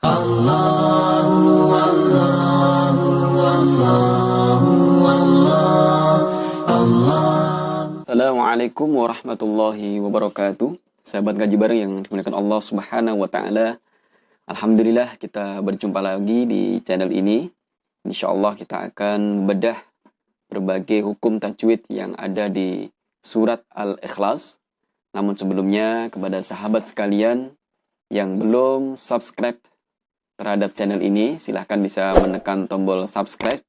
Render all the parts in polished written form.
Allahu Allahu Allahu Allah Allah. Assalamualaikum warahmatullahi wabarakatuh. Sahabat ngaji bareng yang dimuliakan Allah Subhanahu wa taala. Alhamdulillah kita berjumpa lagi di channel ini. Insyaallah kita akan membedah berbagai hukum tajwid yang ada di surat Al-Ikhlas. Namun sebelumnya kepada sahabat sekalian yang belum subscribe terhadap channel ini, silahkan bisa menekan tombol subscribe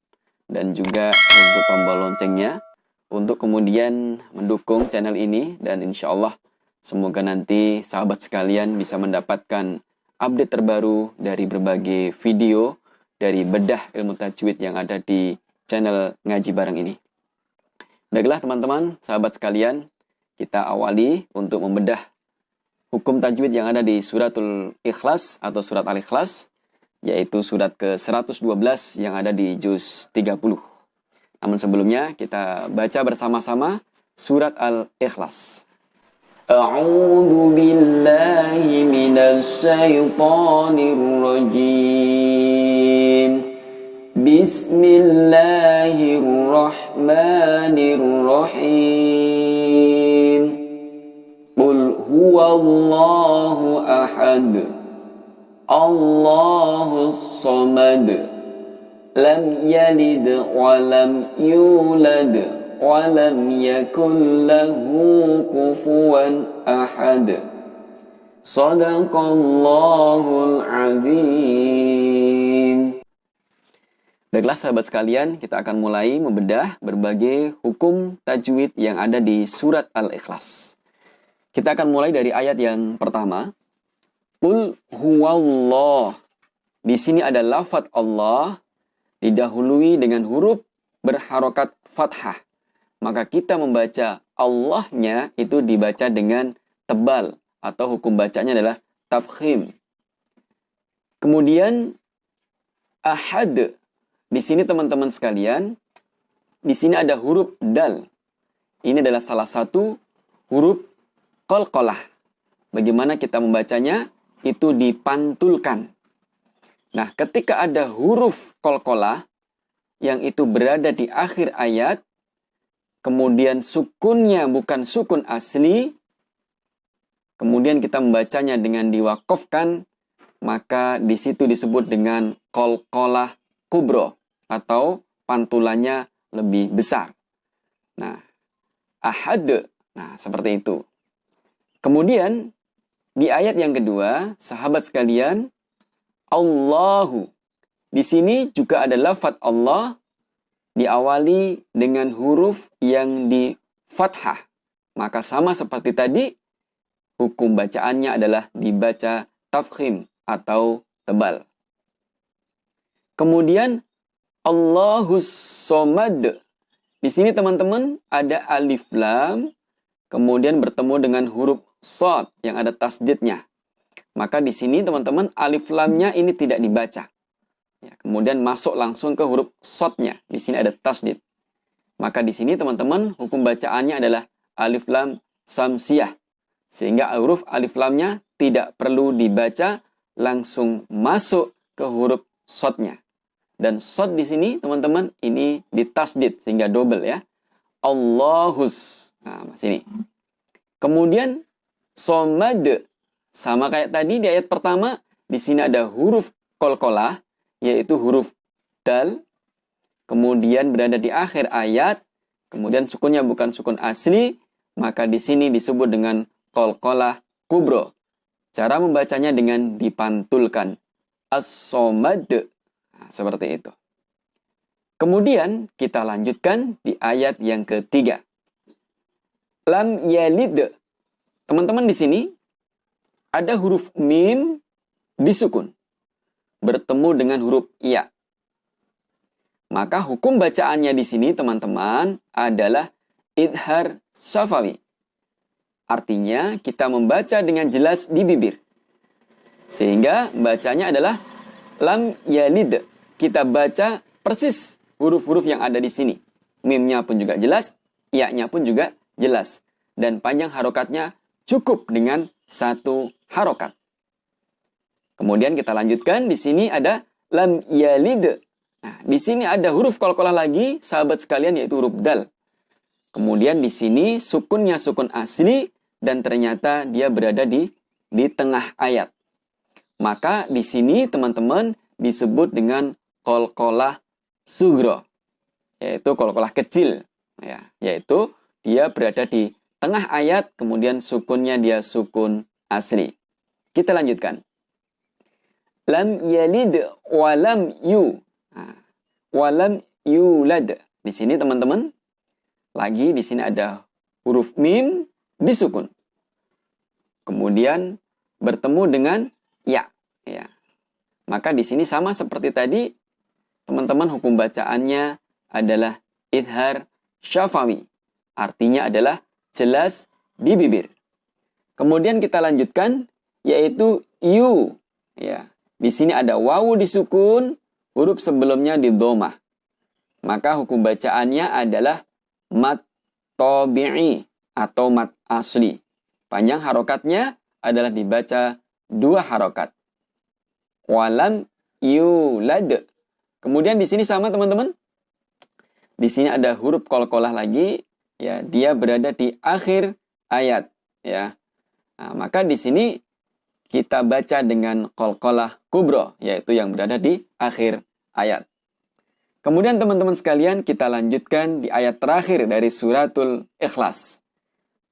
dan juga untuk tombol loncengnya untuk kemudian mendukung channel ini, dan insya Allah semoga nanti sahabat sekalian bisa mendapatkan update terbaru dari berbagai video dari bedah ilmu tajwid yang ada di channel ngaji bareng ini. Baiklah teman-teman, sahabat sekalian, kita awali untuk membedah hukum tajwid yang ada di suratul Ikhlas atau surat Al-Ikhlas, yaitu surat ke-112 yang ada di juz 30. Namun sebelumnya kita baca bersama-sama surat Al-Ikhlas. A'udzu billahi minasy syaithanir rajim. Bismillahirrahmanirrahim. Qul huwallahu ahad. Allahus samad. Lam yalid wa lam yulad wa lam yakul lahu kufuwan ahad. Shadaqallahul azim. Baiklah sahabat sekalian, kita akan mulai membedah berbagai hukum tajwid yang ada di surat Al-Ikhlas. Kita akan mulai dari ayat yang pertama. Qul huwallah. Di sini ada lafadz Allah didahului dengan huruf berharokat fathah. Maka kita membaca Allahnya itu dibaca dengan tebal atau hukum bacanya adalah tafkhim. Kemudian ahad. Di sini teman-teman sekalian, di sini ada huruf dal. Ini adalah salah satu huruf qalqalah. Bagaimana kita membacanya? Itu dipantulkan. Nah, ketika ada huruf qalqalah yang itu berada di akhir ayat, kemudian sukunnya bukan sukun asli, kemudian kita membacanya dengan diwakafkan, maka di situ disebut dengan qalqalah kubro atau pantulannya lebih besar. Nah, ahad. Nah, seperti itu. Kemudian di ayat yang kedua, sahabat sekalian, Allahu. Di sini juga ada lafadz Allah diawali dengan huruf yang di fathah. Maka sama seperti tadi, hukum bacaannya adalah dibaca tafkhim atau tebal. Kemudian Allahus somad. Di sini teman-teman ada alif lam, kemudian bertemu dengan huruf shad yang ada tasdidnya. Maka di sini teman-teman alif lamnya ini tidak dibaca. Ya, kemudian masuk langsung ke huruf shadnya. Di sini ada tasdid. Maka di sini teman-teman hukum bacaannya adalah alif lam samsiyah. Sehingga huruf alif lamnya tidak perlu dibaca, langsung masuk ke huruf shadnya. Dan shad di sini teman-teman ini ditasdid sehingga double ya. Allahus. Nah, sini. Kemudian somad. Sama kayak tadi di ayat pertama, di sini ada huruf qalqalah, yaitu huruf dal. Kemudian berada di akhir ayat, kemudian sukunnya bukan sukun asli, maka di sini disebut dengan qalqalah kubro. Cara membacanya dengan dipantulkan. As-somad. Nah, seperti itu. Kemudian kita lanjutkan di ayat yang ketiga. Lam yalid. Teman-teman di sini ada huruf mim disukun bertemu dengan huruf ya. Maka hukum bacaannya di sini teman-teman adalah idhar syafawi. Artinya kita membaca dengan jelas di bibir. Sehingga bacanya adalah lam yalid. Kita baca persis huruf-huruf yang ada di sini. Mimnya pun juga jelas, ya-nya pun juga jelas. Dan panjang harokatnya cukup dengan satu harokat. Kemudian kita lanjutkan, di sini ada lam yalid. Nah, di sini ada huruf qalqalah lagi, sahabat sekalian, yaitu huruf dal. Kemudian di sini sukunnya sukun asli dan ternyata dia berada di tengah ayat. Maka di sini teman-teman disebut dengan qalqalah sugro, yaitu qalqalah kecil, ya, yaitu dia berada di tengah ayat, kemudian sukunnya dia sukun asli. Kita lanjutkan. Lam yalid walam yu. Nah, walam yulad. Di sini teman-teman, lagi di sini ada huruf mim disukun. Kemudian bertemu dengan ya. Maka di sini sama seperti tadi, teman-teman, hukum bacaannya adalah idhar syafawi. Artinya adalah jelas di bibir. Kemudian kita lanjutkan, yaitu yu. Ya, di sini ada wawu disukun, huruf sebelumnya di dhammah. Maka hukum bacaannya adalah mat tabi'i atau mat asli. Panjang harokatnya adalah dibaca 2 harokat. Walam yulad. Kemudian di sini sama teman-teman. Di sini ada huruf qalqalah lagi, ya, dia berada di akhir ayat, ya. Nah, maka di sini kita baca dengan qalqalah kubro, yaitu yang berada di akhir ayat. Kemudian teman-teman sekalian, kita lanjutkan di ayat terakhir dari suratul Ikhlas,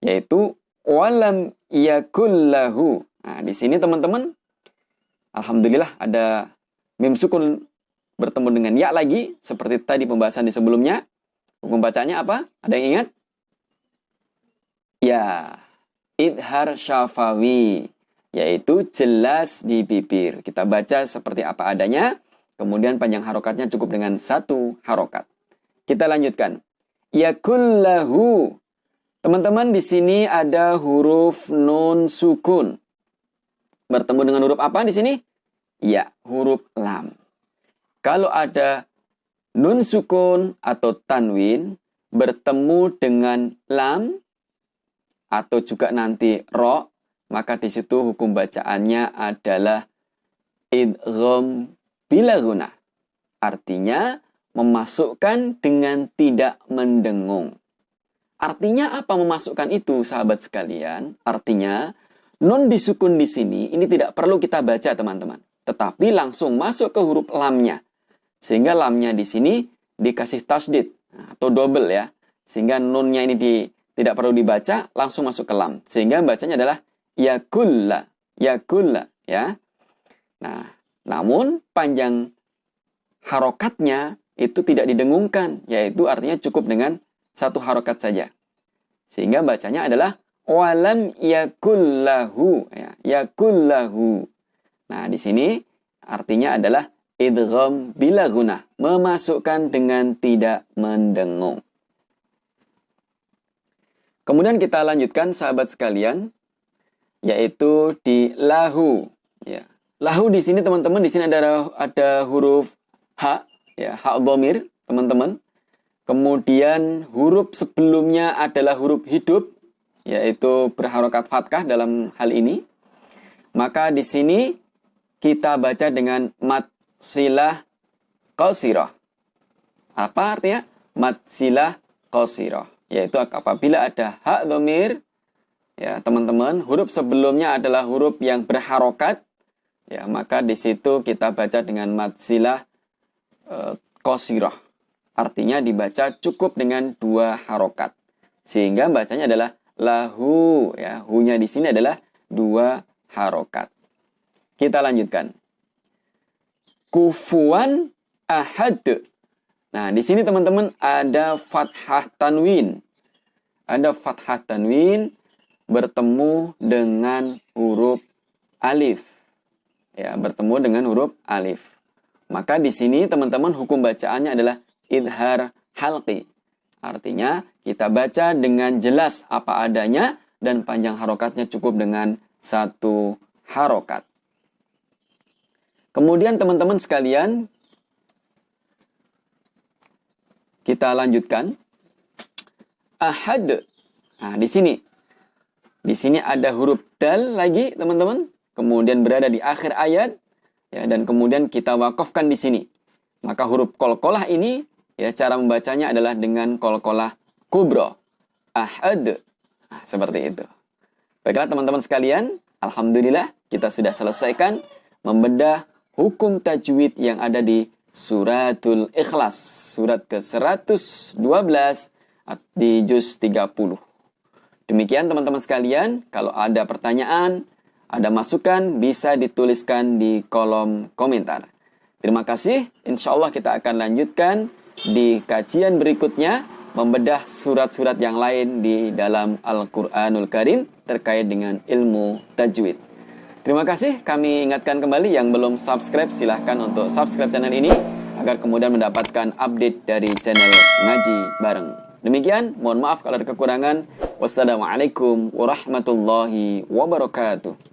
yaitu walam yakullahu. Nah, di sini teman-teman, alhamdulillah ada mim sukun bertemu dengan ya lagi, seperti tadi pembahasan di sebelumnya. Hukum bacanya apa? Ada yang ingat? Ya, idhar syafawi, yaitu jelas di bibir. Kita baca seperti apa adanya, kemudian panjang harokatnya cukup dengan 1 harokat. Kita lanjutkan. Yakullahu. Teman-teman, di sini ada huruf nun sukun. Bertemu dengan huruf apa di sini? Ya, huruf lam. Kalau ada nun sukun atau tanwin bertemu dengan lam atau juga nanti ro, maka di situ hukum bacaannya adalah idgham bila gunah. Artinya memasukkan dengan tidak mendengung. Artinya apa memasukkan itu, sahabat sekalian? Artinya nun disukun di sini ini tidak perlu kita baca, teman-teman, tetapi langsung masuk ke huruf lamnya. Sehingga lamnya di sini dikasih tasdid atau double, ya. Sehingga nunnya ini tidak perlu dibaca, langsung masuk ke lam. Sehingga bacanya adalah yakulla, yakulla, ya. Nah, namun panjang harokatnya itu tidak didengungkan, yaitu artinya cukup dengan 1 harokat saja. Sehingga bacanya adalah walam yakullahu, ya, yakullahu. Nah, di sini artinya adalah idgham bila gunah, memasukkan dengan tidak mendengung. Kemudian kita lanjutkan, sahabat sekalian, yaitu di lahu, ya. Lahu di sini teman-teman, di sini ada huruf ha, ya, ha dhamir, teman-teman. Kemudian huruf sebelumnya adalah huruf hidup, yaitu berharokat fathah dalam hal ini. Maka di sini kita baca dengan mat silah qasirah. Apa artinya? Mat silah qasirah, yaitu apabila ada hak dhamir, ya teman-teman, huruf sebelumnya adalah huruf yang berharokat, ya, maka di situ kita baca dengan mat silah qasirah. Artinya dibaca cukup dengan 2 harokat. Sehingga bacanya adalah lahu, ya, hu-nya di sini adalah 2 harokat. Kita lanjutkan. Kufuwan ahad. Nah, di sini teman-teman ada fathah tanwin. Ada fathah tanwin bertemu dengan huruf alif. Ya, bertemu dengan huruf alif. Maka di sini teman-teman hukum bacaannya adalah idhar halqi. Artinya kita baca dengan jelas apa adanya dan panjang harokatnya cukup dengan 1 harokat. Kemudian teman-teman sekalian, kita lanjutkan. Ahad. Nah, di sini ada huruf dal lagi, teman-teman. kemudian berada di akhir ayat, ya, dan kemudian kita wakafkan di sini. Maka huruf qalqalah ini, ya, cara membacanya adalah dengan qalqalah kubra. Ahad. Nah, seperti itu. Baiklah teman-teman sekalian, alhamdulillah kita sudah selesaikan membedah hukum tajwid yang ada di Suratul Ikhlas, surat ke-112 di juz 30. Demikian teman-teman sekalian, kalau ada pertanyaan, ada masukan, bisa dituliskan di kolom komentar. Terima kasih, insya Allah kita akan lanjutkan di kajian berikutnya, membedah surat-surat yang lain di dalam Al-Quranul Karim terkait dengan ilmu tajwid. Terima kasih, kami ingatkan kembali yang belum subscribe, silahkan untuk subscribe channel ini agar kemudian mendapatkan update dari channel Ngaji Bareng. Demikian, mohon maaf kalau ada kekurangan. Wassalamualaikum warahmatullahi wabarakatuh.